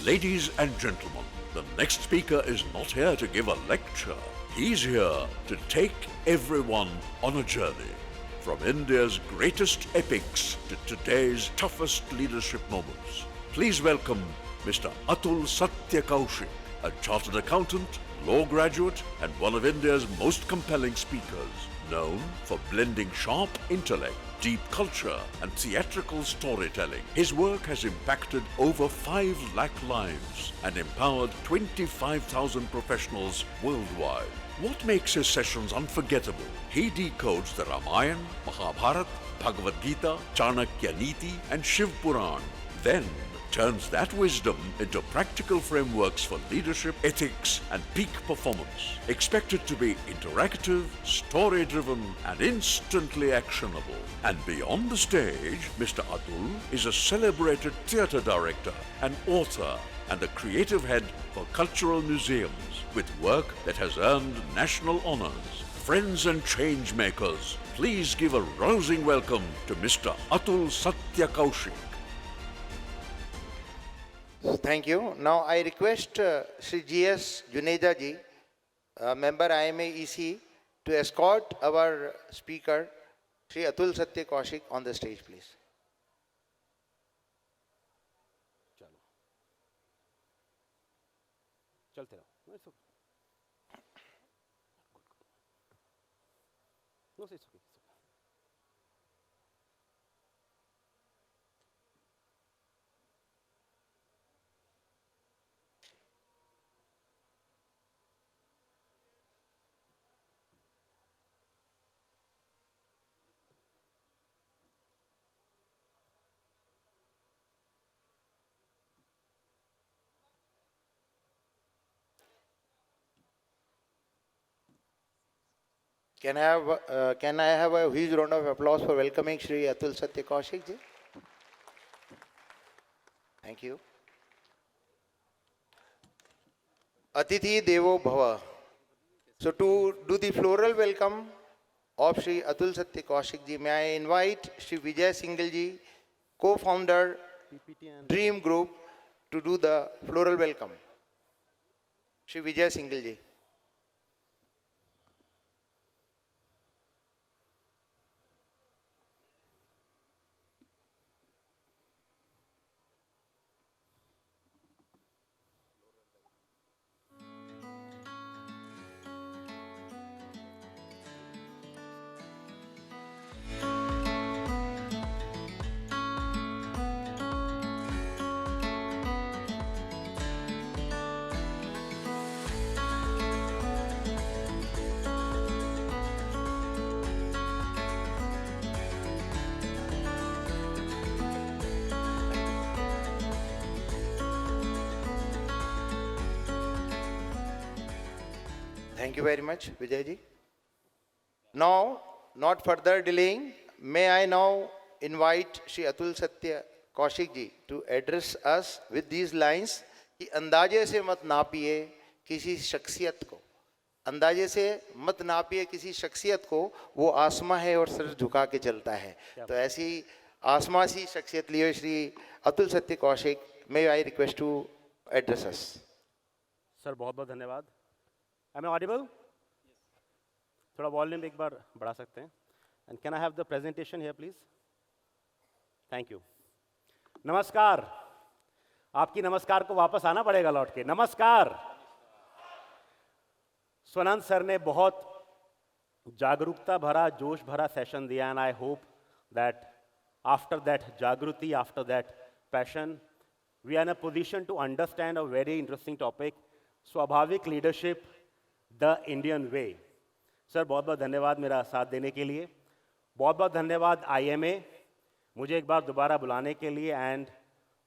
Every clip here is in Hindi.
Ladies and gentlemen, the next speaker is not here to give a lecture. He's here to take everyone on a journey. From India's greatest epics to today's toughest leadership moments. Please welcome Mr. Atul Satya Kaushik, a chartered accountant, law graduate, and one of India's most compelling speakers, known for blending sharp intellect, deep culture, and theatrical storytelling. His work has impacted over 5 lakh lives and empowered 25,000 professionals worldwide. What makes his sessions unforgettable? He decodes the Ramayana, Mahabharata, Bhagavad Gita, Chanakya Niti, and Shiv Puran. Then turns that wisdom into practical frameworks for leadership, ethics, and peak performance. Expected to be interactive, story-driven, and instantly actionable. And beyond the stage, Mr. Atul is a celebrated theatre director, an author, and a creative head for cultural museums with work that has earned national honors. Friends and change makers, please give a rousing welcome to Mr. Atul Satya Kaushik. Thank you. Now I request Sri G.S. Juneja ji, member IMA EC, to escort our speaker, Sri Atul Satya Kaushik, on the stage, please. चलते रहो. No, it's okay. No, it's okay. Can I have a huge round of applause for welcoming Sri Atul Satya Kaushik ji? Thank you. Atithi Devo Bhava. So to do the floral welcome of Sri Atul Satya Kaushik ji, may I invite Sri Vijay Singhal ji, co-founder Dream Group, to do the floral welcome. Sri Vijay Singhal ji. Thank you very much, Vijay ji. Now, not further delaying, may I now invite Shri Atul Satya Kaushik ji to address us with these lines कि अंदाजे से मत नापिए किसी शख्सियत को, अंदाजे से मत नापिए किसी शख्सियत को, वो आसमां है और सर झुका के चलता है. तो ऐसी आसमां सी शख्सियत लिए श्री अतुल सत्य Kaushik, may I request to address us. Sir बहुत बहुत धन्यवाद. Am I audible? थोड़ा वॉल्यूम एक बार बढ़ा सकते हैं. And can I have the presentation here, please? Thank you. नमस्कार. आपकी नमस्कार को वापस आना पड़ेगा लौट के. नमस्कार. स्वनंद सर ने बहुत जागरूकता भरा, जोश भरा सेशन दिया, and I hope that after that जागृति, after that passion, we are in a position to understand a very interesting topic, स्वाभाविक leadership, the Indian way. Sir बहुत बहुत धन्यवाद मेरा साथ देने के लिए. बहुत बहुत धन्यवाद IMA मुझे एक बार दोबारा बुलाने के लिए, and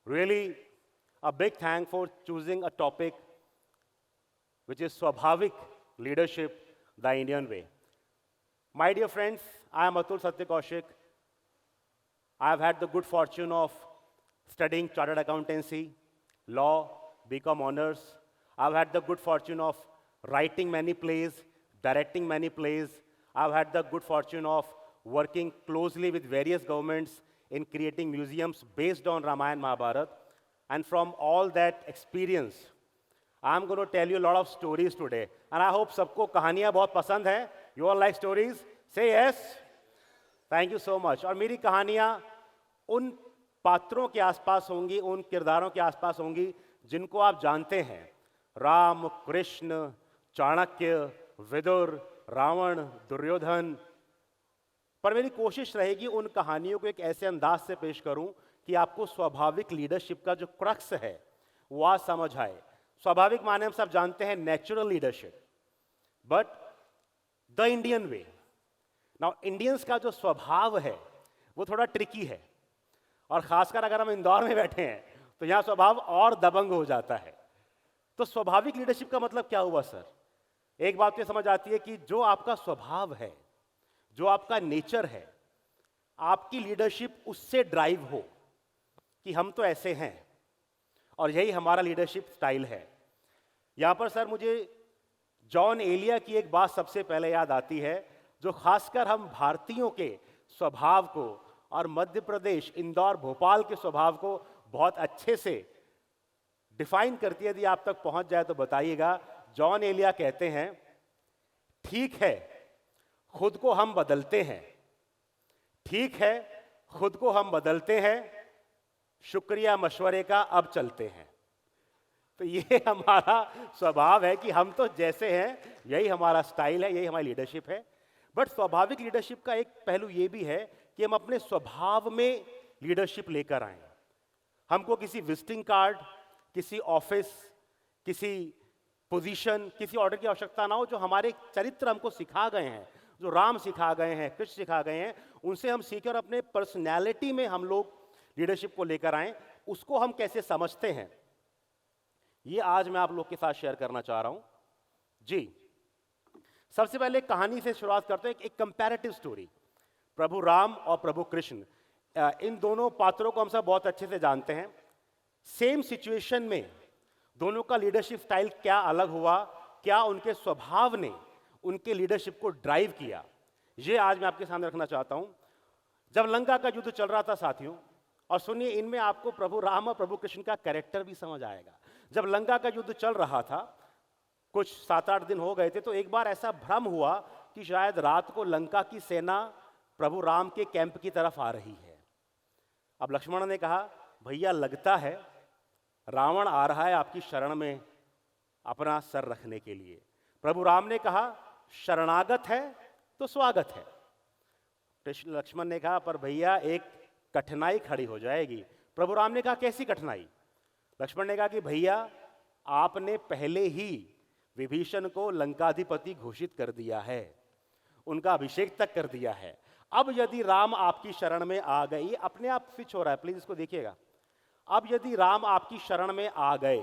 really a big thank for choosing a topic which is स्वाभाविक leadership, the Indian way. My dear friends, I am Atul Satya Kaushik. I have had the good fortune of studying chartered accountancy, law, BCom honors. I've had the good fortune of writing many plays, directing many plays. I've had the good fortune of working closely with various governments in creating museums based on Ramayana Mahabharata. And from all that experience, I'm going to tell you a lot of stories today. And I hope सबको कहानियाँ बहुत पसंद हैं. You all like stories? Say yes. Thank you so much. और मेरी कहानियाँ उन पात्रों के आसपास होंगी, उन किरदारों के आसपास होंगी जिनको आप जानते हैं. राम, कृष्ण, चाणक्य, विदुर, रावण, दुर्योधन. पर मेरी कोशिश रहेगी उन कहानियों को एक ऐसे अंदाज से पेश करूं कि आपको स्वाभाविक लीडरशिप का जो क्रक्स है वो आज समझ आए. स्वाभाविक माने हम सब जानते हैं natural leadership, but the Indian way. Now Indians का जो स्वभाव है वो थोड़ा ट्रिकी है, और खासकर अगर हम इंदौर में बैठे हैं तो यहाँ स्वभाव और दबंग हो जाता है. तो स्वाभाविक लीडरशिप का मतलब क्या हुआ सर? एक बात तो समझ आती है कि जो आपका स्वभाव है, जो आपका नेचर है, आपकी लीडरशिप उससे ड्राइव हो कि हम तो ऐसे हैं और यही हमारा लीडरशिप स्टाइल है. यहां पर सर मुझे जॉन एलिया की एक बात सबसे पहले याद आती है, जो खासकर हम भारतीयों के स्वभाव को और मध्य प्रदेश, इंदौर, भोपाल के स्वभाव को बहुत अच्छे से डिफाइन करती है. यदि आप तक पहुंच जाए तो बताइएगा. जॉन एलिया कहते हैं, ठीक है खुद को हम बदलते हैं, ठीक है खुद को हम बदलते हैं, शुक्रिया मशवरे का अब चलते हैं. तो ये हमारा स्वभाव है कि हम तो जैसे हैं यही हमारा स्टाइल है, यही हमारी लीडरशिप है. बट स्वाभाविक लीडरशिप का एक पहलू ये भी है कि हम अपने स्वभाव में लीडरशिप लेकर आए. हमको किसी विजिटिंग कार्ड, किसी ऑफिस, किसी पोजीशन, किसी ऑर्डर की आवश्यकता ना हो. जो हमारे चरित्र हमको सिखा गए हैं, जो राम सिखा गए हैं, कृष्ण सिखा गए हैं, उनसे हम सीखें और अपने पर्सनैलिटी में हम लोग लीडरशिप को लेकर आए. उसको हम कैसे समझते हैं ये आज मैं आप लोग के साथ शेयर करना चाह रहा हूं जी. सबसे पहले एक कहानी से शुरुआत करते हैं, एक कंपैरेटिव स्टोरी. प्रभु राम और प्रभु कृष्ण, इन दोनों पात्रों को हम सब बहुत अच्छे से जानते हैं. सेम सिचुएशन में दोनों का लीडरशिप स्टाइल क्या अलग हुआ, क्या उनके स्वभाव ने उनके लीडरशिप को ड्राइव किया, ये आज मैं आपके सामने रखना चाहता हूं. जब लंका का युद्ध चल रहा था साथियों, और सुनिए इनमें आपको प्रभु राम और प्रभु कृष्ण का कैरेक्टर भी समझ आएगा. जब लंका का युद्ध चल रहा था, कुछ 7-8 दिन हो गए थे, तो एक बार ऐसा भ्रम हुआ कि शायद रात को लंका की सेना प्रभु राम के कैंप की तरफ आ रही है. अब लक्ष्मण ने कहा, भैया लगता है रावण आ रहा है आपकी शरण में अपना सर रखने के लिए. प्रभु राम ने कहा, शरणागत है तो स्वागत है. कृष्ण लक्ष्मण ने कहा, पर भैया एक कठिनाई खड़ी हो जाएगी. प्रभु राम ने कहा, कैसी कठिनाई? लक्ष्मण ने कहा कि भैया आपने पहले ही विभीषण को लंकाधिपति घोषित कर दिया है, उनका अभिषेक तक कर दिया है. अब यदि राम आपकी शरण में आ गए, ये अपने आप स्विच हो रहा है, प्लीज इसको देखिएगा. अब यदि राम आपकी शरण में आ गए,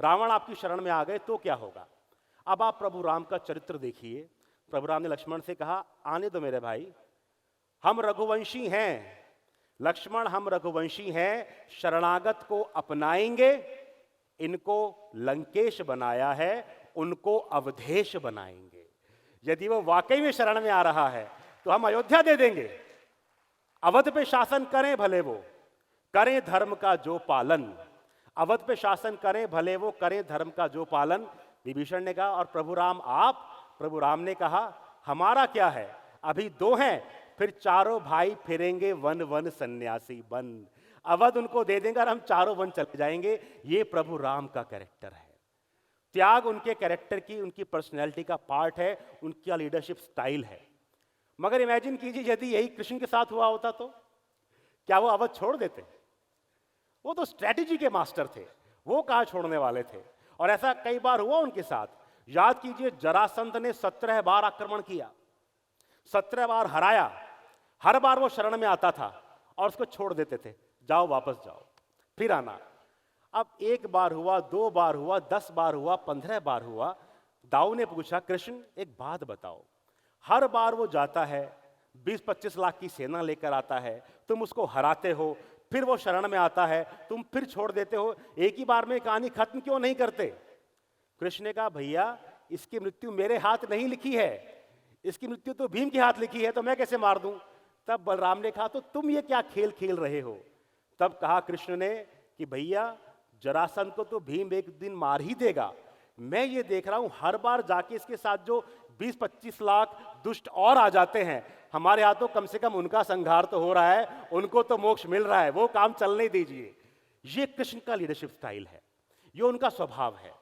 रावण आपकी शरण में आ गए, तो क्या होगा? अब आप प्रभु राम का चरित्र देखिए. प्रभु राम ने लक्ष्मण से कहा, आने दो मेरे भाई, हम रघुवंशी हैं. लक्ष्मण हम रघुवंशी हैं, शरणागत को अपनाएंगे, इनको लंकेश बनाया है, उनको अवधेश बनाएंगे. यदि वो वाकई में शरण में आ रहा है तो हम अयोध्या दे देंगे. अवध पे शासन करें भले वो करें धर्म का जो पालन. अवध पे शासन करें भले वो करें धर्म का जो पालन. विभीषण ने कहा, और प्रभु राम आप? प्रभु राम ने कहा, हमारा क्या है, अभी 2 हैं, फिर चारों भाई फिरेंगे वन वन सन्यासी बन. अवध उनको दे देंगे और हम चारों वन चले जाएंगे. ये प्रभु राम का कैरेक्टर है. त्याग उनके कैरेक्टर की, उनकी पर्सनैलिटी का पार्ट है, उनका लीडरशिप स्टाइल है. मगर इमेजिन कीजिए यदि यही कृष्ण के साथ हुआ होता तो क्या वो अवध छोड़ देते? वो तो स्ट्रैटेजी के मास्टर थे, वो कहाँ छोड़ने वाले थे. और ऐसा कई बार हुआ उनके साथ. याद कीजिए, जरासंध ने 17 बार आक्रमण किया, 17 बार हराया. हर बार वो शरण में आता था और उसको छोड़ देते थे, जाओ वापस जाओ, फिर आना. अब 1 बार हुआ, 2 बार हुआ, 10 बार हुआ, 15 बार हुआ. दाऊ ने पूछा, कृष्ण एक बात बताओ, हर बार वो जाता है, 20-25 लाख की सेना लेकर आता है, तुम उसको हराते हो, फिर वो शरण में आता है, तुम फिर छोड़ देते हो, एक ही बार में कहानी खत्म क्यों नहीं करते? कृष्ण ने कहा, भैया इसकी मृत्यु मेरे हाथ नहीं लिखी है, इसकी मृत्यु तो भीम के हाथ लिखी है, तो मैं कैसे मार दूं? तब बलराम ने कहा, तो तुम ये क्या खेल खेल रहे हो? तब कहा कृष्ण ने कि भैया जरासंध को तो भीम एक दिन मार ही देगा। मैं ये देख रहा हूं हर बार जाके इसके साथ जो 20-25 लाख दुष्ट और आ जाते हैं, हमारे हाथों कम से कम उनका संहार तो हो रहा है, उनको तो मोक्ष मिल रहा है, वो काम चलने दीजिए। ये कृष्ण का लीडरशिप स्टाइल है, ये उनका स्वभाव है।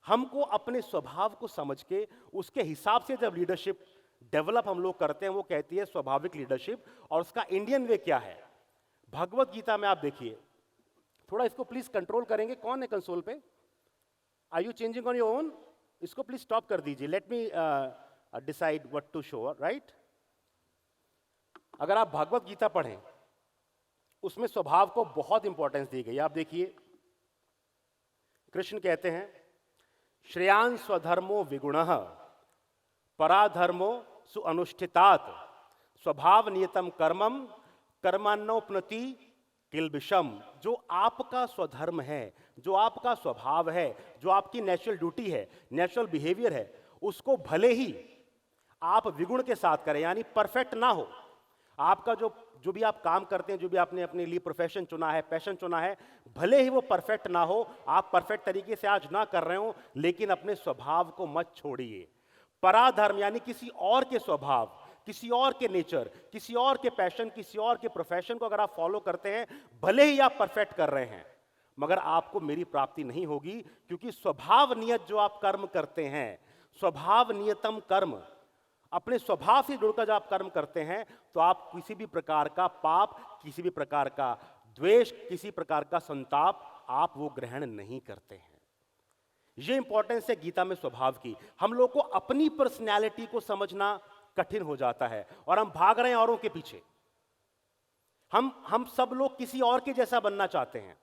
हमको अपने स्वभाव को समझ के उसके हिसाब से जब लीडरशिप डेवलप हम लोग करते हैं, वो कहती है स्वाभाविक लीडरशिप। और उसका इंडियन वे क्या है? भगवत गीता में आप देखिए, थोड़ा इसको प्लीज कंट्रोल करेंगे, कौन है कंसोल पे? Are you changing on your own? इसको प्लीज स्टॉप कर दीजिए, let me decide what to show, right? अगर आप भगवत गीता पढ़ें, उसमें स्वभाव को बहुत इंपॉर्टेंस दी गई। आप देखिए, कृष्ण कहते हैं, श्रेयान स्वधर्मो विगुणः पराधर्मो सुअनुष्ठितात् स्वभाव नियतम कर्मम कर्मान्नोपनति किल्बिषम। जो आपका स्वधर्म है, जो आपका स्वभाव है, जो आपकी नेचुरल ड्यूटी है, नेचुरल बिहेवियर है, उसको भले ही आप विगुण के साथ करें, यानी परफेक्ट ना हो। आपका जो भी आप काम करते हैं, जो भी आपने अपने लिए प्रोफेशन चुना है, पैशन चुना है, भले ही वो परफेक्ट ना हो, आप परफेक्ट तरीके से आज ना कर रहे हो, लेकिन अपने स्वभाव को मत छोड़िए। पराधर्म यानी किसी और के स्वभाव, किसी और के नेचर, किसी और के पैशन, किसी और के प्रोफेशन को अगर आप फॉलो करते हैं, भले ही आप परफेक्ट कर रहे हैं, मगर आपको मेरी प्राप्ति नहीं होगी, क्योंकि स्वभाव नियत जो आप कर्म करते हैं, स्वभाव नियतम कर्म, अपने स्वभाव से जुड़कर जब आप कर्म करते हैं, तो आप किसी भी प्रकार का पाप, किसी भी प्रकार का द्वेष, किसी प्रकार का संताप आप वो ग्रहण नहीं करते हैं। ये इंपॉर्टेंस है गीता में स्वभाव की। हम लोग को अपनी पर्सनैलिटी को समझना कठिन हो जाता है और हम भाग रहे हैं औरों के पीछे। हम सब लोग किसी और के जैसा बनना चाहते हैं।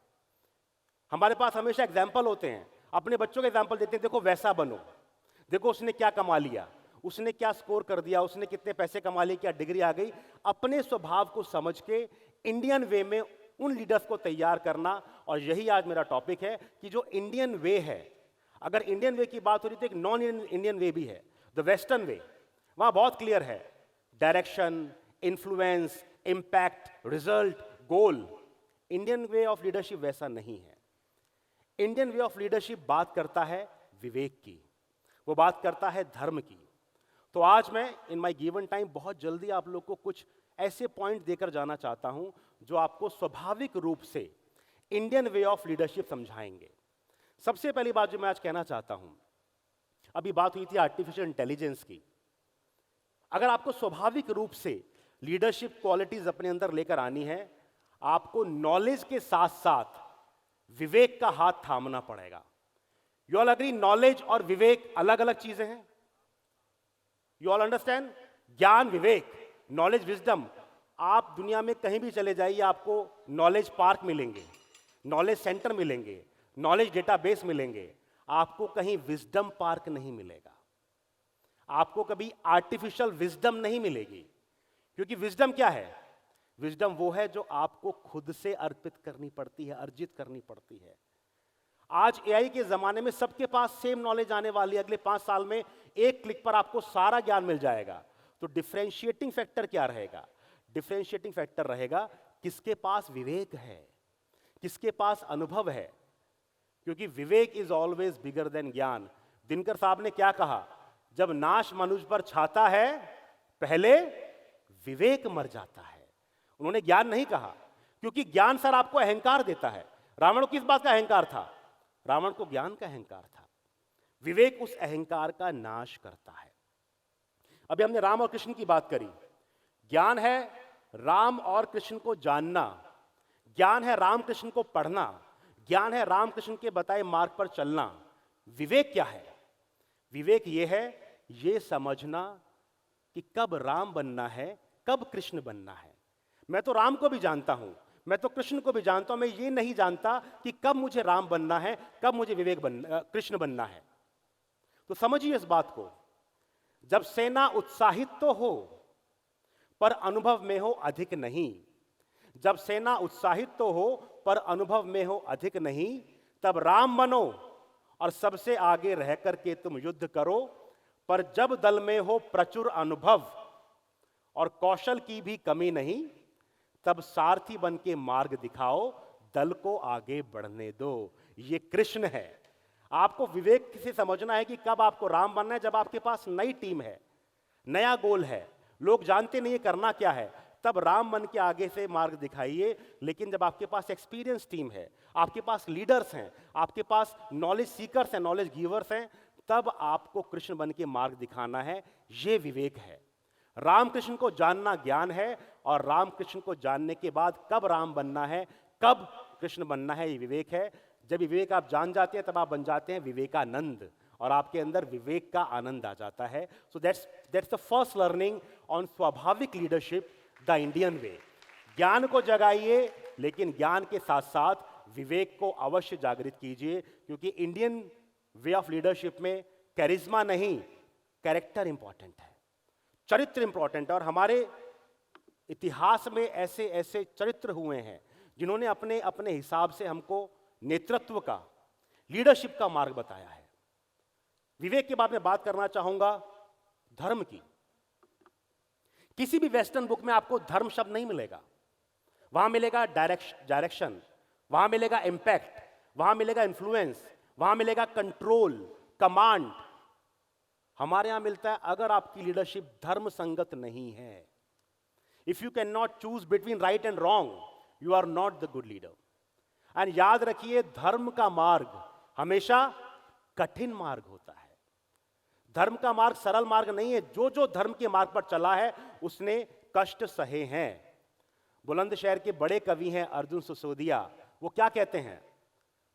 हमारे पास हमेशा एग्जाम्पल होते हैं, अपने बच्चों के एग्जाम्पल देते हैं, देखो वैसा बनो, देखो उसने क्या कमा लिया, उसने क्या स्कोर कर दिया, उसने कितने पैसे कमा लिए, क्या डिग्री आ गई। अपने स्वभाव को समझ के इंडियन वे में उन लीडर्स को तैयार करना। और यही आज मेरा टॉपिक है कि जो इंडियन वे है, अगर इंडियन वे की बात हो रही तो एक नॉन इंडियन वे भी है, द वेस्टर्न वे। वहां बहुत क्लियर है, direction, influence, impact, result, goal. Indian way of leadership वैसा नहीं है। इंडियन वे ऑफ लीडरशिप बात करता है विवेक की, वो बात करता है धर्म की। तो आज मैं इन माय गिवन टाइम बहुत जल्दी आप लोग को कुछ ऐसे पॉइंट देकर जाना चाहता हूं जो आपको स्वाभाविक रूप से इंडियन वे ऑफ लीडरशिप समझाएंगे। सबसे पहली बात जो मैं आज कहना चाहता हूं, अभी बात हुई थी आर्टिफिशियल इंटेलिजेंस की। अगर आपको स्वाभाविक रूप से लीडरशिप क्वालिटीज अपने अंदर लेकर आनी है, आपको नॉलेज के साथ साथ विवेक का हाथ थामना पड़ेगा। यू ऑल अग्री, नॉलेज और विवेक अलग अलग चीजें हैं। You all understand? ज्ञान, विवेक, नॉलेज, विजडम। आप दुनिया में कहीं भी चले जाइए, आपको नॉलेज पार्क मिलेंगे, नॉलेज सेंटर मिलेंगे, नॉलेज डेटाबेस मिलेंगे, आपको कहीं विजडम पार्क नहीं मिलेगा। आपको कभी आर्टिफिशियल विजडम नहीं मिलेगी। क्योंकि विजडम क्या है? विजडम वो है जो आपको खुद से अर्पित करनी पड़ती है, अर्जित करनी पड़ती है। आज एआई के जमाने में सबके पास सेम नॉलेज आने वाली है। अगले 5 साल में एक क्लिक पर आपको सारा ज्ञान मिल जाएगा। तो डिफरेंशिएटिंग फैक्टर क्या रहेगा? डिफरेंशिएटिंग फैक्टर रहेगा किसके पास विवेक है, किसके पास अनुभव है। क्योंकि विवेक इज ऑलवेज बिगर देन ज्ञान। दिनकर साहब ने क्या कहा? जब नाश मनुष्य पर छाता है, पहले विवेक मर जाता है। उन्होंने ज्ञान नहीं कहा, क्योंकि ज्ञान सर आपको अहंकार देता है। रावण को किस बात का अहंकार था? रावण को ज्ञान का अहंकार था। विवेक उस अहंकार का नाश करता है। अभी हमने राम और कृष्ण की बात करी। ज्ञान है राम और कृष्ण को जानना, ज्ञान है राम कृष्ण को पढ़ना, ज्ञान है राम कृष्ण के बताए मार्ग पर चलना। विवेक क्या है? विवेक ये है, ये समझना कि कब राम बनना है, कब कृष्ण बनना है। मैं तो राम को भी जानता हूं, मैं तो कृष्ण को भी जानता हूं, मैं ये नहीं जानता कि कब मुझे राम बनना है, कब मुझे कृष्ण बनना है। तो समझिए इस बात को। जब सेना उत्साहित तो हो पर अनुभव में हो अधिक नहीं, जब सेना उत्साहित तो हो पर अनुभव में हो अधिक नहीं, तब राम बनो और सबसे आगे रह करके तुम युद्ध करो। पर जब दल में हो प्रचुर अनुभव और कौशल की भी कमी नहीं, तब सारथी बन के मार्ग दिखाओ, दल को आगे बढ़ने दो। ये कृष्ण है। आपको विवेक से समझना है कि कब आपको राम बनना है, जब आपके पास नई टीम है, नया गोल है, लोग जानते नहीं है करना क्या है, तब राम बन के आगे से मार्ग दिखाइए। लेकिन जब आपके पास एक्सपीरियंस टीम है, आपके पास लीडर्स हैं, आपके पास नॉलेज सीकर्स हैं, नॉलेज गिवर्स हैं, तब आपको कृष्ण बन के मार्ग दिखाना है। ये विवेक है। रामकृष्ण को जानना ज्ञान है, और रामकृष्ण को जानने के बाद कब राम बनना है, कब कृष्ण बनना है, ये विवेक है। जब ये विवेक आप जान जाते हैं तब आप बन जाते हैं विवेकानंद, और आपके अंदर विवेक का आनंद आ जाता है। So that's the first learning on स्वाभाविक लीडरशिप द इंडियन वे। ज्ञान को जगाइए, लेकिन ज्ञान के साथ साथ विवेक को अवश्य जागृत कीजिए, क्योंकि इंडियन वे ऑफ लीडरशिप में कैरिज्मा नहीं, कैरेक्टर इंपॉर्टेंट है, चरित्र इंपॉर्टेंट है। और हमारे इतिहास में ऐसे ऐसे चरित्र हुए हैं जिन्होंने अपने अपने हिसाब से हमको नेतृत्व का, लीडरशिप का मार्ग बताया है। विवेक के बाद में बात करना चाहूंगा धर्म की। किसी भी वेस्टर्न बुक में आपको धर्म शब्द नहीं मिलेगा। वहां मिलेगा डायरेक्शन, वहां मिलेगा इंपैक्ट, वहां मिलेगा इन्फ्लुएंस, वहां मिलेगा कंट्रोल, कमांड। हमारे यहां मिलता है अगर आपकी लीडरशिप धर्म संगत नहीं है, if you can not choose between right and wrong, you are not the good leader. And याद रखिए, धर्म का मार्ग हमेशा कठिन मार्ग होता है। धर्म का मार्ग सरल मार्ग नहीं है। जो जो धर्म के मार्ग पर चला है उसने कष्ट सहे हैं। बुलंदशहर के बड़े कवि हैं अर्जुन सिसोदिया। वो क्या कहते हैं?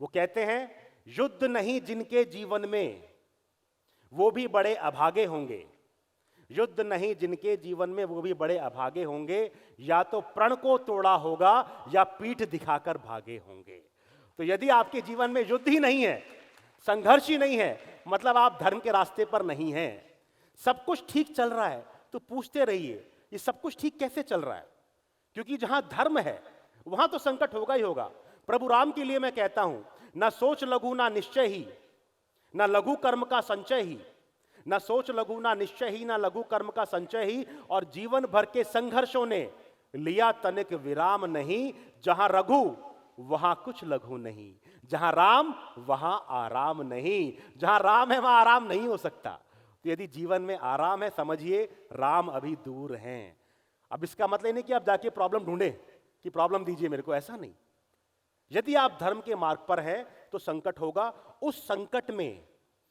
वो कहते हैं, युद्ध नहीं जिनके जीवन में वो भी बड़े अभागे होंगे। युद्ध नहीं जिनके जीवन में वो भी बड़े अभागे होंगे, या तो प्रण को तोड़ा होगा या पीठ दिखाकर भागे होंगे। तो यदि आपके जीवन में युद्ध ही नहीं है, संघर्ष ही नहीं है, मतलब आप धर्म के रास्ते पर नहीं हैं। सब कुछ ठीक चल रहा है तो पूछते रहिए, ये सब कुछ ठीक कैसे चल रहा है? क्योंकि जहां धर्म है वहां तो संकट होगा ही होगा। प्रभु राम के लिए मैं कहता हूं, ना सोच लघु ना निश्चय ही, ना लघु कर्म का संचय ही, ना सोच लघु ना निश्चय ही, ना लघु कर्म का संचय ही। और जीवन भर के संघर्षों ने लिया तनिक विराम नहीं। जहां रघु वहां कुछ लघु नहीं, जहां राम वहां आराम नहीं। जहां राम है वहां आराम नहीं हो सकता। तो यदि जीवन में आराम है, समझिए राम अभी दूर हैं। अब इसका मतलब नहीं कि आप जाके प्रॉब्लम ढूंढें कि प्रॉब्लम दीजिए मेरे को, ऐसा नहीं। यदि आप धर्म के मार्ग पर हैं तो संकट होगा। उस संकट में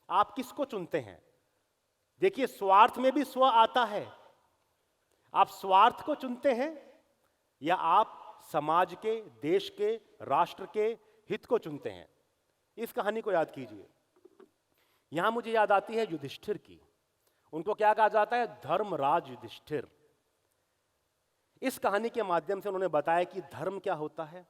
आप किसको चुनते हैं? देखिए, स्वार्थ में भी स्व आता है। आप स्वार्थ को चुनते हैं या आप समाज के, देश के, राष्ट्र के हित को चुनते हैं? इस कहानी को याद कीजिए। यहां मुझे याद आती है युधिष्ठिर की। उनको क्या कहा जाता है? धर्मराज युधिष्ठिर। इस कहानी के माध्यम से उन्होंने बताया कि धर्म क्या होता है,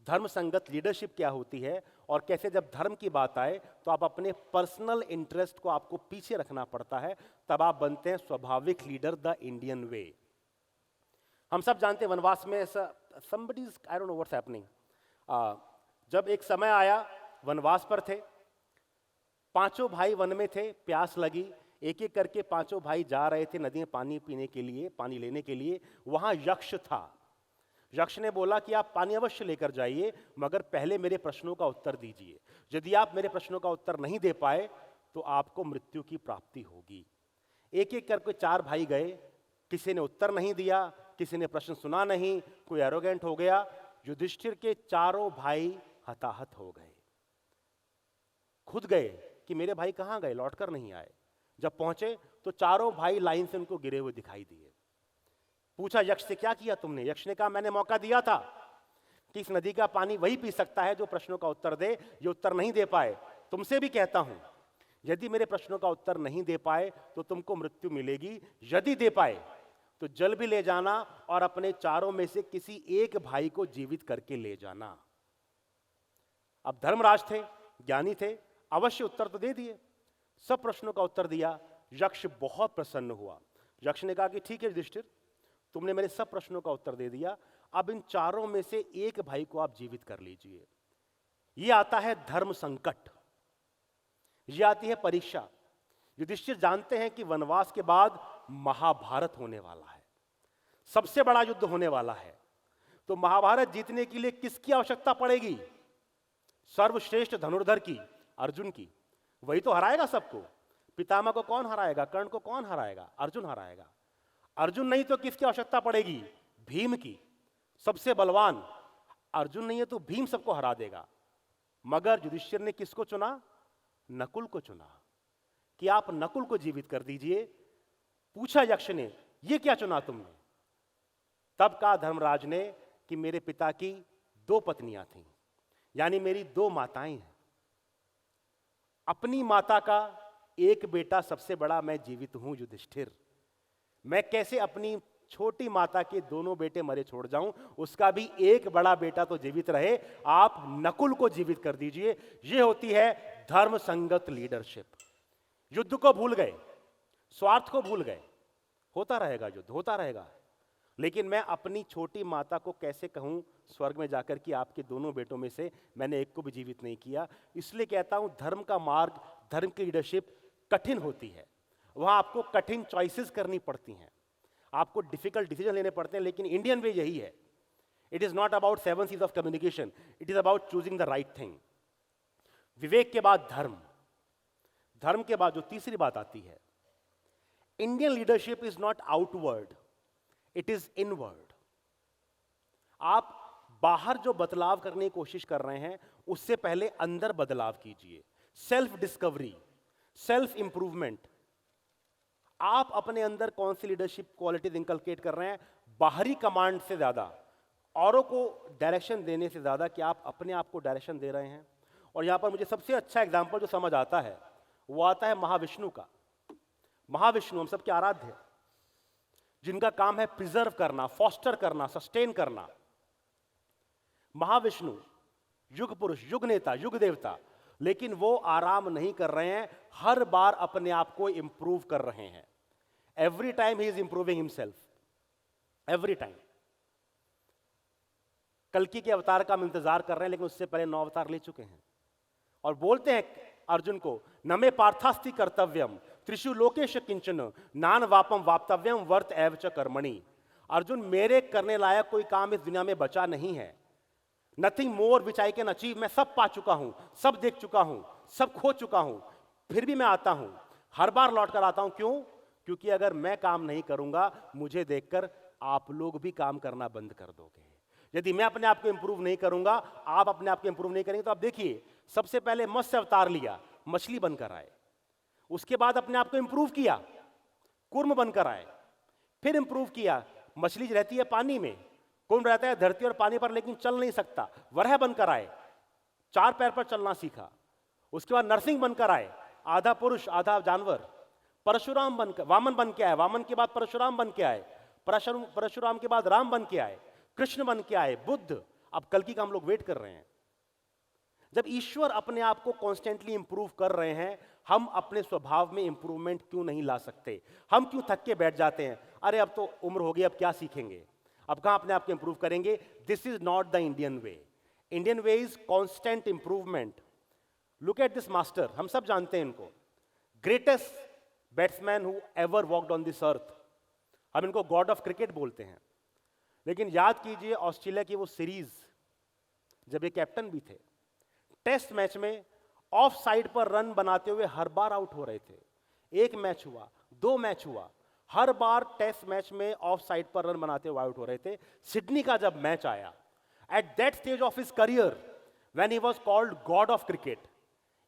धर्म संगत लीडरशिप क्या होती है, और कैसे जब धर्म की बात आए तो आप अपने पर्सनल इंटरेस्ट को आपको पीछे रखना पड़ता है, तब आप बनते हैं स्वाभाविक लीडर द इंडियन वे। हम सब जानते हैं वनवास में somebody's, I don't know what's happening, जब एक समय आया, वनवास पर थे, पांचों भाई वन में थे, प्यास लगी, एक एक करके पांचों भाई जा रहे थे नदी में पानी पीने के लिए, पानी लेने के लिए। वहां यक्ष था। यक्ष ने बोला कि आप पानी अवश्य लेकर जाइए, मगर पहले मेरे प्रश्नों का उत्तर दीजिए। यदि आप मेरे प्रश्नों का उत्तर नहीं दे पाए तो आपको मृत्यु की प्राप्ति होगी। एक एक करके चार भाई गए, किसी ने उत्तर नहीं दिया, किसी ने प्रश्न सुना नहीं, कोई एरोगेंट हो गया। युधिष्ठिर के चारों भाई हताहत हो गए। खुद गए कि मेरे भाई कहां गए, लौटकर नहीं आए। जब पहुंचे तो चारों भाई लाइन से उनको गिरे हुए दिखाई दिए। पूछा, यक्ष से क्या किया तुमने? यक्ष ने कहा, मैंने मौका दिया था कि इस नदी का पानी वही पी सकता है जो प्रश्नों का उत्तर दे। ये उत्तर नहीं दे पाए। तुमसे भी कहता हूं, यदि मेरे प्रश्नों का उत्तर नहीं दे पाए तो तुमको मृत्यु मिलेगी। यदि दे पाए तो जल भी ले जाना और अपने चारों में से किसी एक भाई को जीवित करके ले जाना। अब धर्मराज थे, ज्ञानी थे, अवश्य उत्तर तो दे दिए। सब प्रश्नों का उत्तर दिया। यक्ष बहुत प्रसन्न हुआ। यक्ष ने कहा कि ठीक है युधिष्ठिर, तुमने मेरे सब प्रश्नों का उत्तर दे दिया, अब इन चारों में से एक भाई को आप जीवित कर लीजिए। ये आता है धर्म संकट, ये आती है परीक्षा। युधिष्ठिर जानते हैं कि वनवास के बाद महाभारत होने वाला है, सबसे बड़ा युद्ध होने वाला है। तो महाभारत जीतने के लिए किसकी आवश्यकता पड़ेगी? सर्वश्रेष्ठ धनुर्धर की, अर्जुन की। वही तो हराएगा सबको। पितामह को कौन हराएगा? कर्ण को कौन हराएगा? अर्जुन हराएगा। अर्जुन नहीं तो किसकी आवश्यकता पड़ेगी? भीम की, सबसे बलवान। अर्जुन नहीं है तो भीम सबको हरा देगा। मगर युधिष्ठिर ने किसको चुना? नकुल को चुना कि आप नकुल को जीवित कर दीजिए। पूछा यक्ष ने, ये क्या चुना तुमने? तब कहा धर्मराज ने कि मेरे पिता की 2 पत्नियां थीं, यानी मेरी 2 माताएं हैं। अपनी माता का एक बेटा सबसे बड़ा मैं जीवित हूं युधिष्ठिर। मैं कैसे अपनी छोटी माता के दोनों बेटे मरे छोड़ जाऊं? उसका भी एक बड़ा बेटा तो जीवित रहे। आप नकुल को जीवित कर दीजिए। यह होती है धर्म संगत लीडरशिप। युद्ध को भूल गए, स्वार्थ को भूल गए। होता रहेगा युद्ध, होता रहेगा, लेकिन मैं अपनी छोटी माता को कैसे कहूं स्वर्ग में जाकर कि आपके दोनों बेटों में से मैंने एक को भी जीवित नहीं किया? इसलिए कहता हूं धर्म का मार्ग, धर्म की लीडरशिप कठिन होती है। वहां आपको कठिन चॉइसेस करनी पड़ती हैं, आपको डिफिकल्ट डिसीजन लेने पड़ते हैं, लेकिन इंडियन वे यही है। It is not about 7 C's of communication, it is about choosing the right thing. विवेक के बाद धर्म, धर्म के बाद जो तीसरी बात आती है, Indian leadership is not outward, it is inward. आप बाहर जो बदलाव करने की कोशिश कर रहे हैं उससे पहले अंदर बदलाव कीजिए। Self discovery, self improvement. आप अपने अंदर कौन सी लीडरशिप क्वालिटीज इंकलकेट कर रहे हैं? बाहरी कमांड से ज्यादा, औरों को डायरेक्शन देने से ज्यादा कि आप अपने आप को डायरेक्शन दे रहे हैं। और यहां पर मुझे सबसे अच्छा एग्जांपल जो समझ आता है वो आता है महाविष्णु का। महाविष्णु हम सबके आराध्य हैं, जिनका काम है प्रिजर्व करना, फॉस्टर करना, सस्टेन करना। महाविष्णु युग पुरुष, युग नेता, युग देवता, लेकिन वो आराम नहीं कर रहे हैं, हर बार अपने आप को इंप्रूव कर रहे हैं। Every time he is improving himself, every time. कल्कि के अवतार का हम इंतजार कर रहे हैं, लेकिन उससे पहले 9 अवतार ले चुके हैं। और बोलते हैं अर्जुन को, न मे पार्थास्ति कर्तव्यम त्रिषु लोकेश किंचन नान वापम वाप्तव्यम वर्त एव च कर्मणि। अर्जुन, मेरे करने लायक कोई काम इस दुनिया में बचा नहीं है। Nothing more which I can achieve. मैं सब पा चुका हूं, सब देख चुका हूं, सब खो चुका हूं, फिर भी मैं आता हूं, हर बार लौट कर आता हूं। क्यों? क्योंकि अगर मैं काम नहीं करूंगा, मुझे देखकर आप लोग भी काम करना बंद कर दोगे। यदि मैं अपने आप को इंप्रूव नहीं करूंगा, आप अपने आप को इंप्रूव नहीं करेंगे। तो आप देखिए, सबसे पहले मत्स्य अवतार लिया, मछली बनकर आए। उसके बाद अपने आप को इंप्रूव किया, कूर्म बनकर आए। फिर इंप्रूव किया, मछली रहती है पानी में, कौन रहता है धरती और पानी पर, लेकिन चल नहीं सकता, वरह बनकर आए, 4 पैर पर चलना सीखा। उसके बाद नरसिंह बनकर आए, आधा पुरुष आधा जानवर। परशुराम बनकर, वामन बन के आए, वामन के बाद परशुराम बन के आए, परशुराम के बाद राम बन के आए, कृष्ण बन के आए, बुद्ध। अब कल्कि का हम लोग वेट कर रहे हैं। जब ईश्वर अपने आप को कॉन्स्टेंटली इंप्रूव कर रहे हैं, हम अपने स्वभाव में इंप्रूवमेंट क्यों नहीं ला सकते? हम क्यों थक के बैठ जाते हैं? अरे अब तो उम्र हो गई, अब क्या सीखेंगे, अब कहां अपने आप को इंप्रूव करेंगे? This is not the Indian way. Indian way is constant improvement. Look at this master, हम सब जानते हैं इनको, greatest batsman who ever walked on this earth. हम इनको गॉड ऑफ क्रिकेट बोलते हैं। लेकिन याद कीजिए ऑस्ट्रेलिया की वो सीरीज, जब ये कैप्टन भी थे, टेस्ट मैच में ऑफ साइड पर रन बनाते हुए हर बार आउट हो रहे थे। 1 मैच हुआ, 2 मैच हुआ, हर बार टेस्ट मैच में ऑफ साइड पर रन बनाते हुए आउट हो रहे थे। सिडनी का जब मैच आया, at that stage of his career when he was called God of cricket,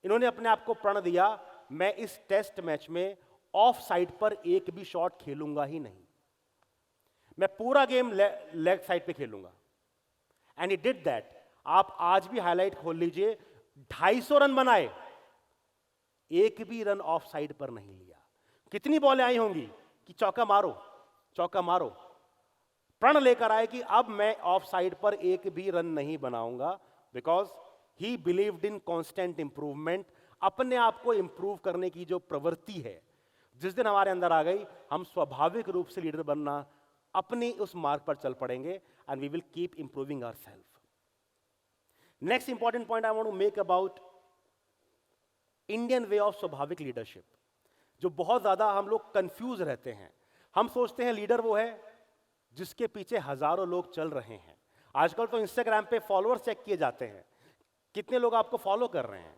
इन्होंने अपने आप को प्रण दिया, मैं इस टेस्ट मैच में ऑफ साइड पर एक भी शॉट खेलूंगा ही नहीं, मैं पूरा गेम लेग साइड पे खेलूंगा। And he did that. आप आज भी हाईलाइट खोल लीजिए, 250 रन बनाए, एक भी रन ऑफ साइड पर नहीं लिया। कितनी बॉलें आई होंगी कि चौका मारो, चौका मारो। प्रण लेकर आए कि अब मैं ऑफ साइड पर एक भी रन नहीं बनाऊंगा, because he believed in constant improvement. अपने आप को इंप्रूव करने की जो प्रवृत्ति है, जिस दिन हमारे अंदर आ गई, हम स्वाभाविक रूप से लीडर बनना अपने उस मार्ग पर चल पड़ेंगे, and we will keep improving ourselves. Next important point I want to make about Indian way of स्वाभाविक लीडरशिप, जो बहुत ज्यादा हम लोग कंफ्यूज रहते हैं। हम सोचते हैं लीडर वो है जिसके पीछे हजारों लोग चल रहे हैं। आजकल तो इंस्टाग्राम पे फॉलोअर्स चेक किए जाते हैं, कितने लोग आपको फॉलो कर रहे हैं।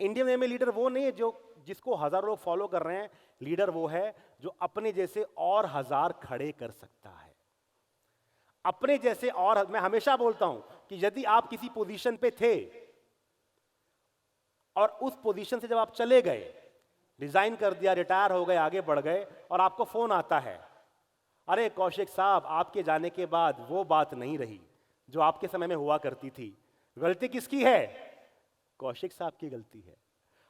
इंडियन वे में लीडर वो नहीं है जो जिसको हजारों लोग फॉलो कर रहे हैं, लीडर वो है जो अपने जैसे और हजार खड़े कर सकता है। अपने जैसे और, मैं हमेशा बोलता हूं कि यदि आप किसी पोजीशन पे थे और उस पोजीशन से जब आप चले गए, रिजाइन कर दिया, रिटायर हो गए, आगे बढ़ गए, और आपको फोन आता है, अरे कौशिक साहब आपके जाने के बाद वो बात नहीं रही जो आपके समय में हुआ करती थी। गलती किसकी है? कौशिक साहब की गलती है।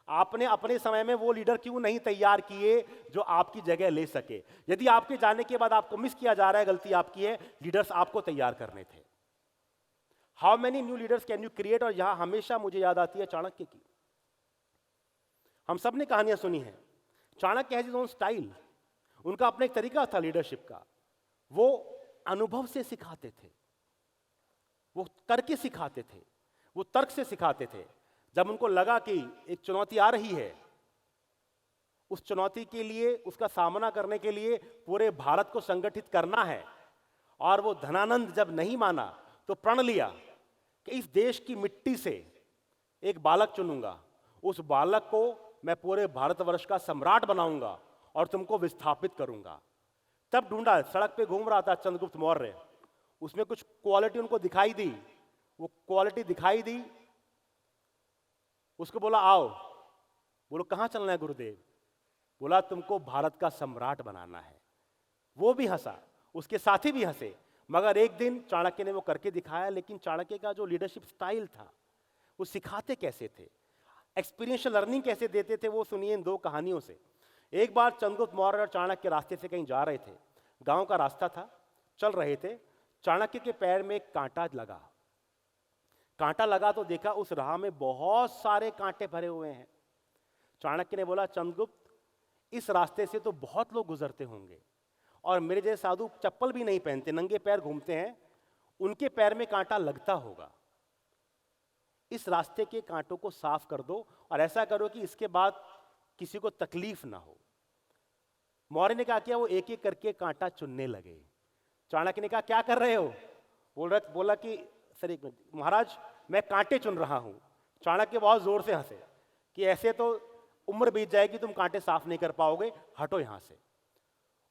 आपने अपने समय में वो लीडर क्यों नहीं तैयार किए जो आपकी जगह ले सके? यदि आपके जाने के बाद आपको मिस किया जा रहा है, गलती आपकी है, लीडर्स आपको तैयार करने थे। How many new leaders can you create? और यहां हमेशा मुझे याद आती है चाणक्य की। हम सब ने कहानियां सुनी हैं। Chanakya has his own style, उनका अपना एक तरीका था लीडरशिप का। वो अनुभव से सिखाते थे, वो करके सिखाते थे, वो तर्क से सिखाते थे। जब उनको लगा कि एक चुनौती आ रही है, उस चुनौती के लिए, उसका सामना करने के लिए पूरे भारत को संगठित करना है, और वो धनानंद जब नहीं माना तो प्रण लिया कि इस देश की मिट्टी से एक बालक चुनूंगा, उस बालक को मैं पूरे भारतवर्ष का सम्राट बनाऊंगा और तुमको विस्थापित करूंगा। तब ढूंढा, सड़क पे घूम रहा था चंद्रगुप्त मौर्य, उसमें कुछ क्वालिटी उनको दिखाई दी, वो क्वालिटी दिखाई दी, उसको बोला आओ। बोलो कहां चलना है गुरुदेव? बोला तुमको भारत का सम्राट बनाना है। वो भी हंसा, उसके साथी भी हंसे, मगर एक दिन चाणक्य ने वो करके दिखाया। लेकिन चाणक्य का जो लीडरशिप स्टाइल था, वो सिखाते कैसे थे, एक्सपीरियंशियल लर्निंग कैसे देते थे, वो सुनिए इन दो कहानियों से। एक बार चंद्रगुप्त मौर्य और चाणक्य रास्ते से कहीं जा रहे थे, गांव का रास्ता था, चल रहे थे। चाणक्य के पैर में एक कांटा लगा। कांटा लगा तो देखा उस राह में बहुत सारे कांटे भरे हुए हैं। चाणक्य ने बोला, चंद्रगुप्त इस रास्ते से तो बहुत लोग गुजरते होंगे, और मेरे जैसे साधु चप्पल भी नहीं पहनते, नंगे पैर घूमते हैं, उनके पैर में कांटा लगता होगा। इस रास्ते के कांटों को साफ कर दो, और ऐसा करो कि इसके बाद किसी को तकलीफ ना हो। मौर्य ने कहा किया, वो एक एक करके कांटा चुनने लगे। चाणक्य ने कहा क्या कर रहे हो? बोला कि सर एक मिनट महाराज, मैं कांटे चुन रहा हूं। चाणक्य बहुत जोर से हंसे कि ऐसे तो उम्र बीत जाएगी, तुम कांटे साफ नहीं कर पाओगे, हटो यहां से।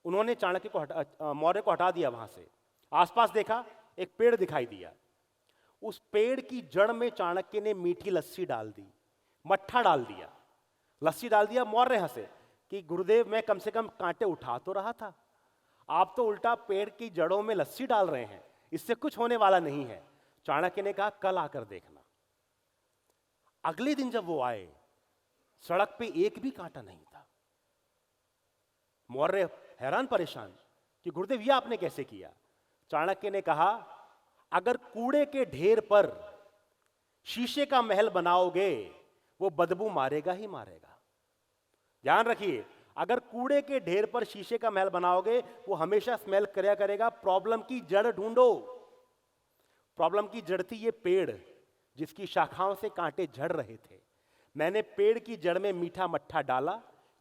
उन्होंने चाणक्य को मौर्य को हटा दिया वहां से। आसपास देखा, एक पेड़ दिखाई दिया। उस पेड़ की जड़ में चाणक्य ने मीठी लस्सी डाल दी, मट्ठा डाल दिया, लस्सी डाल दिया। मौर्य हंसे कि गुरुदेव मैं कम से कम कांटे उठा तो रहा था, आप तो उल्टा पेड़ की जड़ों में लस्सी डाल रहे हैं, इससे कुछ होने वाला नहीं है। चाणक्य ने कहा कल आकर देखना। अगले दिन जब वो आए, सड़क पे एक भी कांटा नहीं था। मौर्य हैरान परेशान कि गुरुदेव ये आपने कैसे किया? चाणक्य ने कहा, अगर कूड़े के ढेर पर शीशे का महल बनाओगे, वो बदबू मारेगा ही मारेगा। ध्यान रखिए, अगर कूड़े के ढेर पर शीशे का महल बनाओगे, वो हमेशा स्मेल करया करेगा। प्रॉब्लम की जड़ ढूंढो। प्रॉब्लम की जड़ थी ये पेड़, जिसकी शाखाओं से कांटे झड़ रहे थे। मैंने पेड़ की जड़ में मीठा मट्ठा डाला,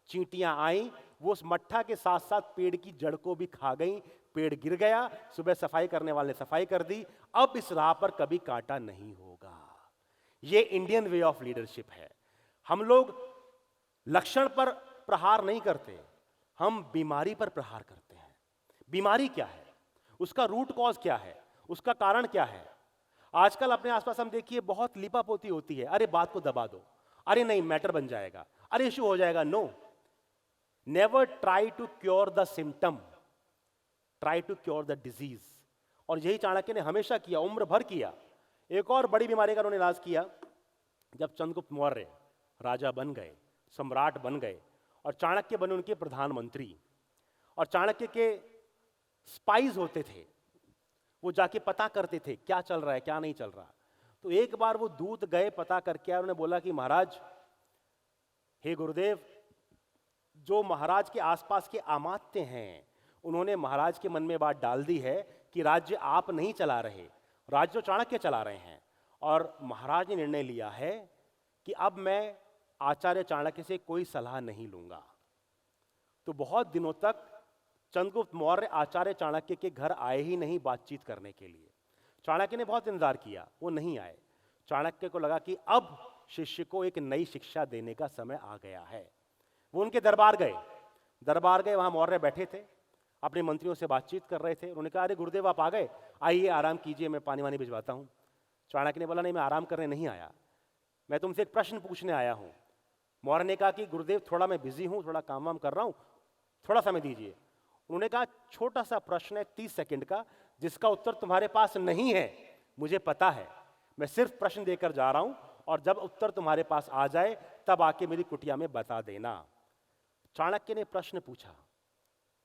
चींटियां आई, वो उस मट्ठा के साथ साथ पेड़ की जड़ को भी खा गई। पेड़ गिर गया, सुबह सफाई करने वाले सफाई कर दी। अब इस राह पर कभी कांटा नहीं होगा। ये इंडियन वे ऑफ लीडरशिप है। हम लोग लक्षण पर प्रहार नहीं करते, हम बीमारी पर प्रहार करते हैं। बीमारी क्या है, उसका रूट कॉज क्या है, उसका कारण क्या है? आजकल अपने आसपास हम देखिए बहुत लिपापोती होती है। अरे बात को दबा दो, अरे नहीं मैटर बन जाएगा, अरे इश्यू हो जाएगा। No, never try to cure the symptom, try to cure the disease. और यही चाणक्य ने हमेशा किया, उम्र भर किया। एक और बड़ी बीमारी का उन्होंने इलाज किया। जब चंद्रगुप्त मौर्य राजा बन गए, सम्राट बन गए, और चाणक्य बने उनके प्रधानमंत्री, और चाणक्य के स्पाइज होते थे, वो जाके पता करते थे क्या चल रहा है क्या नहीं चल रहा। तो एक बार वो दूत गए, पता करके उन्होंने बोला कि महाराज, हे गुरुदेव, जो महाराज के आसपास के अमात्य हैं, उन्होंने महाराज के मन में बात डाल दी है कि राज्य आप नहीं चला रहे, राज्य तो चाणक्य चला रहे हैं। और महाराज ने निर्णय लिया है कि अब मैं आचार्य चाणक्य से कोई सलाह नहीं लूंगा। तो बहुत दिनों तक चंद्रगुप्त मौर्य आचार्य चाणक्य के घर आए ही नहीं बातचीत करने के लिए। चाणक्य ने बहुत इंतजार किया, वो नहीं आए। चाणक्य को लगा कि अब शिष्य को एक नई शिक्षा देने का समय आ गया है। वो उनके दरबार गए, वहां मौर्य बैठे थे, अपने मंत्रियों से बातचीत कर रहे थे। उन्होंने कहा, अरे गुरुदेव आप आ गए, आइए आराम कीजिए, मैं पानी वानी भिजवाता हूं। चाणक्य ने बोला, नहीं मैं आराम करने नहीं आया, मैं तुमसे एक प्रश्न पूछने आया हूं। मौर्य ने कहा कि गुरुदेव थोड़ा मैं बिजी हूं, थोड़ा काम वाम कर रहा हूं, थोड़ा समय दीजिए। उन्होंने कहा, छोटा सा प्रश्न है 30 सेकंड का, जिसका उत्तर तुम्हारे पास नहीं है, मुझे पता है, मैं सिर्फ प्रश्न देकर जा रहा हूं, और जब उत्तर तुम्हारे पास आ जाए तब आके मेरी कुटिया में बता देना। चाणक्य ने प्रश्न पूछा।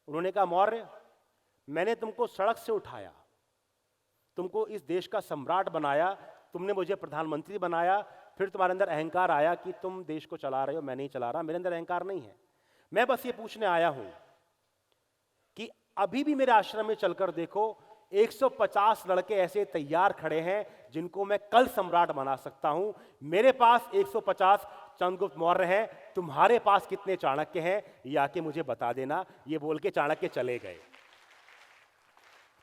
उन्होंने कहा, मौर्य मैंने तुमको सड़क से उठाया, तुमको इस देश का सम्राट बनाया, तुमने मुझे प्रधानमंत्री बनाया, फिर तुम्हारे अंदर अहंकार आया कि तुम देश को चला रहे हो, मैं नहीं चला रहा, मेरे अंदर अहंकार नहीं है। मैं बस ये पूछने आया हूं कि अभी भी मेरे आश्रम में चलकर देखो, 150 लड़के ऐसे तैयार खड़े हैं जिनको मैं कल सम्राट बना सकता हूं। मेरे पास 150 चंद्रगुप्त मौर्य हैं, तुम्हारे पास कितने चाणक्य हैं ये आके मुझे बता देना। ये बोल के चाणक्य चले गए।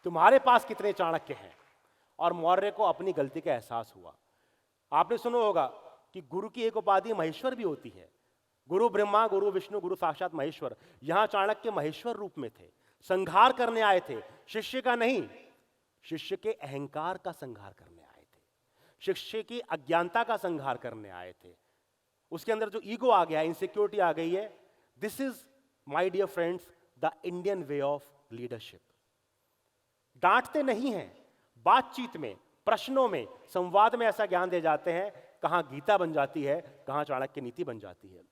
तुम्हारे पास कितने चाणक्य हैं? और मौर्य को अपनी गलती का एहसास हुआ। आपने सुना होगा कि गुरु की एक उपाधि महेश्वर भी होती है। गुरु ब्रह्मा, गुरु विष्णु, गुरु साक्षात महेश्वर। यहां चाणक्य महेश्वर रूप में थे, संहार करने आए थे, शिष्य का नहीं, शिष्य के अहंकार का संहार करने आए थे, शिष्य की अज्ञानता का संहार करने आए थे। उसके अंदर जो ईगो आ गया, इनसिक्योरिटी आ गई है। This is my dear friends the Indian way of leadership. डांटते नहीं हैं, बातचीत में, प्रश्नों में, संवाद में ऐसा ज्ञान दे जाते हैं, कहां गीता बन जाती है, कहां चाणक्य नीति बन जाती है।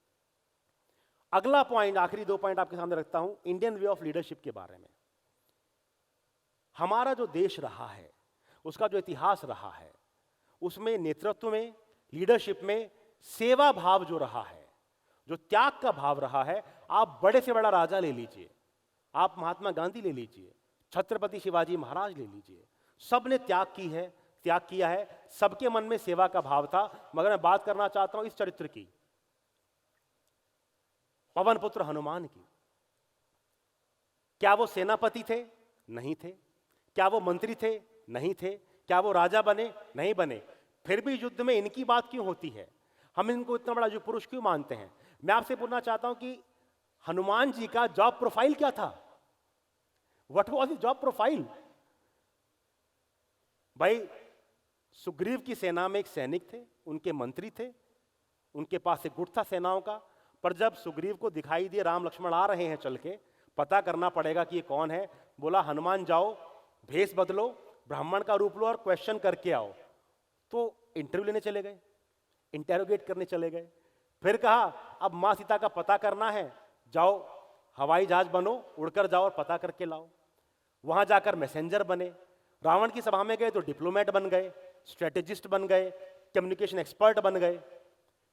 अगला पॉइंट, आखिरी 2 पॉइंट आपके सामने रखता हूं, इंडियन वे ऑफ लीडरशिप के बारे में। हमारा जो देश रहा है, उसका जो इतिहास रहा है, उसमें नेतृत्व में, लीडरशिप में सेवा भाव जो रहा है, जो त्याग का भाव रहा है। आप बड़े से बड़ा राजा ले लीजिए, आप महात्मा गांधी ले लीजिए, छत्रपति शिवाजी महाराज ले लीजिए, सबने त्याग किया है, सबके मन में सेवा का भाव था। मगर मैं बात करना चाहता हूं इस चरित्र की, पवन पुत्र हनुमान की। क्या वो सेनापति थे? नहीं थे। क्या वो मंत्री थे? नहीं थे। क्या वो राजा बने? नहीं बने। फिर भी युद्ध में इनकी बात क्यों होती है? हम इनको इतना बड़ा युग पुरुष क्यों मानते हैं? मैं आपसे पूछना चाहता हूं कि हनुमान जी का जॉब प्रोफाइल क्या था? What was his job profile? भाई, सुग्रीव की सेना में एक सैनिक थे, उनके मंत्री थे, उनके पास एक गुट था सेनाओं का। पर जब सुग्रीव को दिखाई दिए राम लक्ष्मण आ रहे हैं चल के, पता करना पड़ेगा कि ये कौन है, बोला हनुमान जाओ, भेष बदलो, ब्राह्मण का रूप लो और क्वेश्चन करके आओ। तो इंटरव्यू लेने चले गए, इंटेरोगेट करने चले गए। फिर कहा अब मां सीता का पता करना है, जाओ हवाई जहाज बनो, उड़कर जाओ और पता करके लाओ। वहां जाकर मैसेंजर बने। रावण की सभा में गए तो डिप्लोमेट बन गए, स्ट्रेटेजिस्ट बन गए, कम्युनिकेशन एक्सपर्ट बन गए।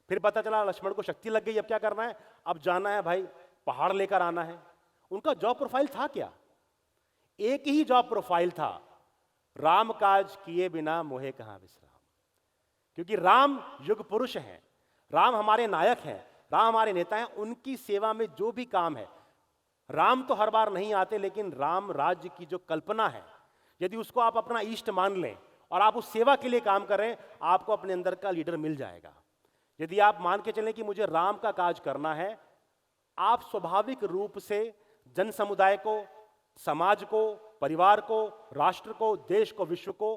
फिर पता चला लक्ष्मण को शक्ति लग गई, अब क्या करना है? अब जाना है भाई, पहाड़ लेकर आना है। उनका जॉब प्रोफाइल था क्या? एक ही जॉब प्रोफाइल था, राम काज किए बिना मोहे कहां विश्राम। क्योंकि राम युग पुरुष हैं, राम हमारे नायक हैं, राम हमारे नेता हैं। उनकी सेवा में जो भी काम है, राम तो हर बार नहीं आते, लेकिन राम राज्य की जो कल्पना है, यदि उसको आप अपना इष्ट मान लें और आप उस सेवा के लिए काम करें, आपको अपने अंदर का लीडर मिल जाएगा। यदि आप मान के चलें कि मुझे राम का काज करना है, आप स्वाभाविक रूप से जन समुदाय को, समाज को, परिवार को, राष्ट्र को, देश को, विश्व को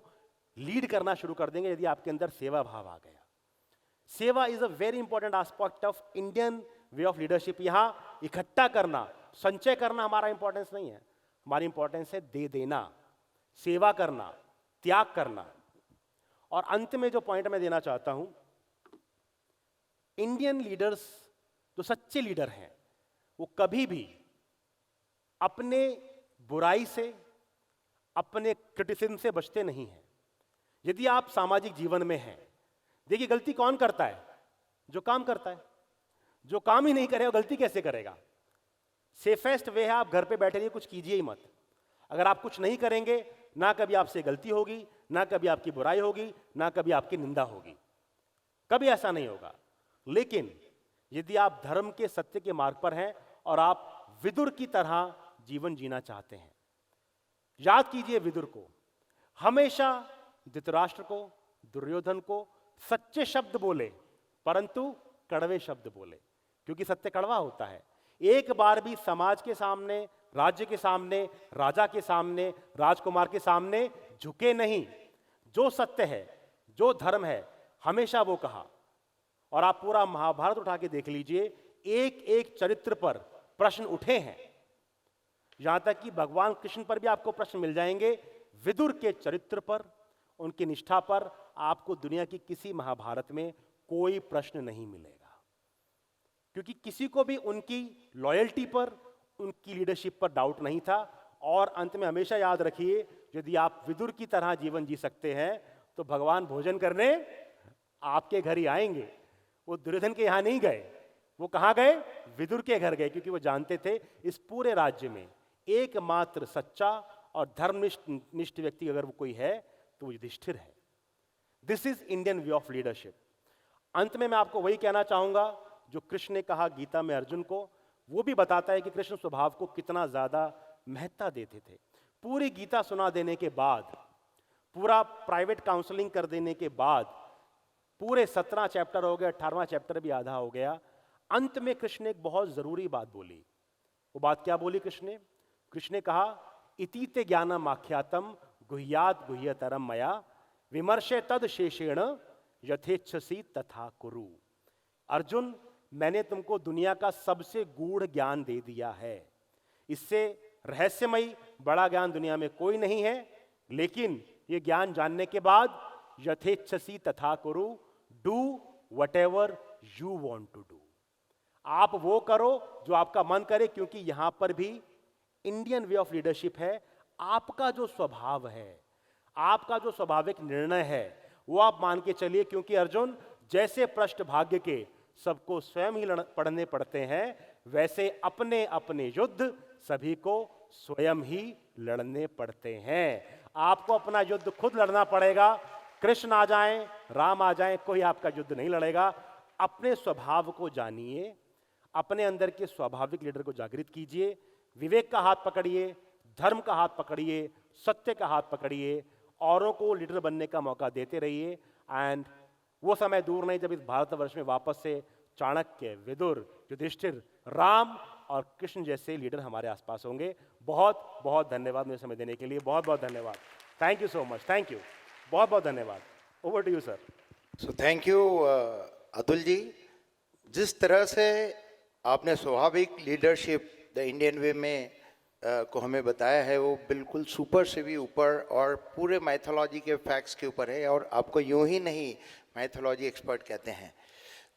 लीड करना शुरू कर देंगे, यदि आपके अंदर सेवा भाव आ गया। सेवा is a very important aspect of Indian way of leadership. यहां इकट्ठा करना, संचय करना हमारा इंपॉर्टेंस नहीं है, हमारी इंपॉर्टेंस है दे देना, सेवा करना, त्याग करना। और अंत में जो पॉइंट मैं देना चाहता हूं, इंडियन लीडर्स, जो सच्चे लीडर हैं, वो कभी भी अपने बुराई से, अपने क्रिटिसिज्म से बचते नहीं हैं। यदि आप सामाजिक जीवन में हैं, देखिए गलती कौन करता है? जो काम करता है। जो काम ही नहीं करेगा गलती कैसे करेगा? सेफेस्ट वे है, आप घर पे बैठे रहिए, कुछ कीजिए ही मत। अगर आप कुछ नहीं करेंगे, ना कभी आपसे गलती होगी, ना कभी आपकी बुराई होगी, ना कभी आपकी निंदा होगी, कभी ऐसा नहीं होगा। लेकिन यदि आप धर्म के, सत्य के मार्ग पर हैं और आप विदुर की तरह जीवन जीना चाहते हैं, याद कीजिए विदुर को। हमेशा धृतराष्ट्र को, दुर्योधन को सच्चे शब्द बोले, परंतु कड़वे शब्द बोले, क्योंकि सत्य कड़वा होता है। एक बार भी समाज के सामने, राज्य के सामने, राजा के सामने, राजकुमार के सामने झुके नहीं। जो सत्य है, जो धर्म है, हमेशा वो कहा। और आप पूरा महाभारत उठा के देख लीजिए, एक एक चरित्र पर प्रश्न उठे हैं। यहां तक कि भगवान कृष्ण पर भी आपको प्रश्न मिल जाएंगे। विदुर के चरित्र पर, उनकी निष्ठा पर आपको दुनिया की किसी महाभारत में कोई प्रश्न नहीं मिलेगा, क्योंकि किसी को भी उनकी लॉयल्टी पर, उनकी लीडरशिप पर डाउट नहीं था। और अंत में हमेशा याद रखिए, यदि आप विदुर की तरह जीवन जी सकते हैं तो भगवान भोजन करने आपके घर ही आएंगे। वो दुर्योधन के यहां नहीं गए, वो कहां गए? विदुर के घर गए, क्योंकि वो जानते थे इस पूरे राज्य में एकमात्र सच्चा और धर्मनिष्ठ व्यक्ति अगर वो कोई है तो वो युधिष्ठिर है। This is Indian way of leadership. अंत में मैं आपको वही कहना चाहूंगा जो कृष्ण ने कहा गीता में अर्जुन को। वो भी बताता है कि कृष्ण स्वभाव को कितना ज्यादा महत्ता देते थे। पूरी गीता सुना देने के बाद, पूरा प्राइवेट काउंसलिंग कर देने के बाद, पूरे 17 चैप्टर हो गए, 18वां चैप्टर भी आधा हो गया, अंत में कृष्ण ने एक बहुत जरूरी बात बोली। वो बात क्या बोली कृष्ण ने? कृष्ण ने कहा, इति ते ज्ञानम आख्यातम गुह्यात गुह्यतरम मया विमर्शे तद शेषेण यथेच्छसी तथा कुरु। अर्जुन, मैंने तुमको दुनिया का सबसे गूढ़ ज्ञान दे दिया है। इससे रहस्यमयी बड़ा ज्ञान दुनिया में कोई नहीं है, लेकिन ये ज्ञान जानने के बाद यथेच्छसी तथा कुरु, do whatever you want to do. आप वो करो जो आपका मन करे, क्योंकि यहां पर भी इंडियन वे ऑफ लीडरशिप है। आपका जो स्वभाव है, आपका जो स्वाभाविक निर्णय है, वो आप मान के चलिए, क्योंकि अर्जुन, जैसे पृष्ठ भाग्य के सबको स्वयं ही पढ़ने पड़ते हैं, वैसे अपने अपने युद्ध सभी को स्वयं ही लड़ने पड़ते हैं। आपको अपना युद्ध खुद लड़ना पड़ेगा। कृष्ण आ जाएं, राम आ जाएं, कोई आपका युद्ध नहीं लड़ेगा। अपने स्वभाव को जानिए, अपने अंदर के स्वाभाविक लीडर को जागृत कीजिए, विवेक का हाथ पकड़िए, धर्म का हाथ पकड़िए, सत्य का हाथ पकड़िए, औरों को लीडर बनने का मौका देते रहिए। एंड वो समय दूर नहीं जब इस भारतवर्ष में वापस से चाणक्य, विदुर, युधिष्ठिर, राम और कृष्ण जैसे लीडर हमारे आसपास होंगे। बहुत बहुत धन्यवाद मुझे समय देने के लिए, बहुत बहुत धन्यवाद। Thank you so much, thank you, बहुत बहुत धन्यवाद। Over to you sir. So thank you Atul ji. जिस तरह से आपने स्वाभाविक लीडरशिप द इंडियन वे में को हमें बताया है, वो बिल्कुल सुपर से भी ऊपर और पूरे माइथोलॉजी के फैक्ट्स के ऊपर है। और आपको यूं ही नहीं माइथोलॉजी एक्सपर्ट कहते हैं,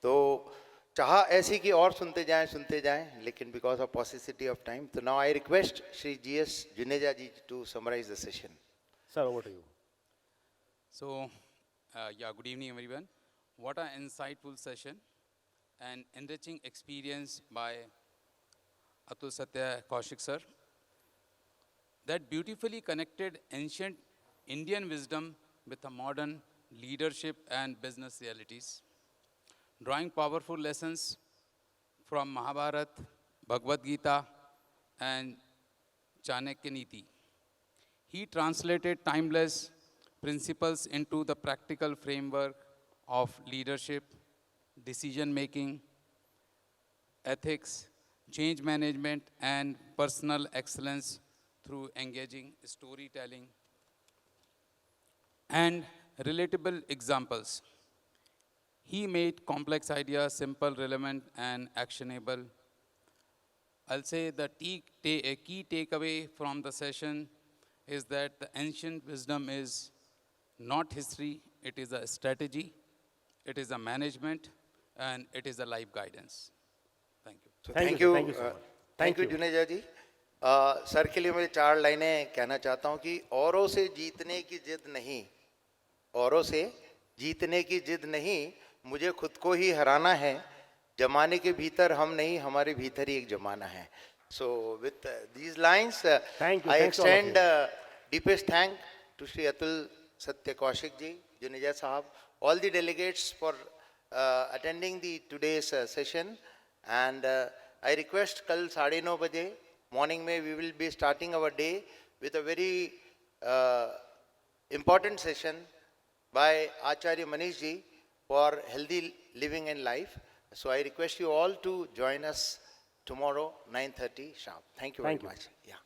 तो चाहा ऐसी कि और सुनते जाएं, लेकिन because of paucity of time, तो now I request Shri GS Juneja ji to summarise the session. Sir, over to you. So, good evening everyone. What an insightful session and enriching experience by Atul Satya Kaushik sir, that beautifully connected ancient Indian wisdom with a modern leadership and business realities, drawing powerful lessons from Mahabharata, Bhagavad Gita and Chanakya Niti. He translated timeless principles into the practical framework of leadership, decision making, ethics, change management, and personal excellence through engaging storytelling and relatable examples. He made complex ideas simple, relevant, and actionable. I'll say the key takeaway from the session is that the ancient wisdom is not history, it is a strategy, it is a management, and it is a life guidance. Thank you. So Thank thank you, you, sir. Thank you so much. thank you Thank you. Juneja ji. Sir के लिए मैं 4 लाइनें कहना चाहता हूँ कि औरों से जीतने की जिद नहीं, औरों से जीतने की जिद नहीं, मुझे खुद को ही हराना है। जमाने के भीतर हम नहीं, हमारे भीतर ही एक जमाना है। So with these lines, Thank you. I Thanks to all of extend deepest thank to Shri Atul Satya Kaushik ji, Juneja Sahab, all the delegates for attending the today's session. And I request kal 9:30 baje morning में we will be starting our day with a very important session by Acharya Manish ji for healthy living and life. So I request you all to join us tomorrow 9:30 sharp. Thank you very Thank you. much. Yeah.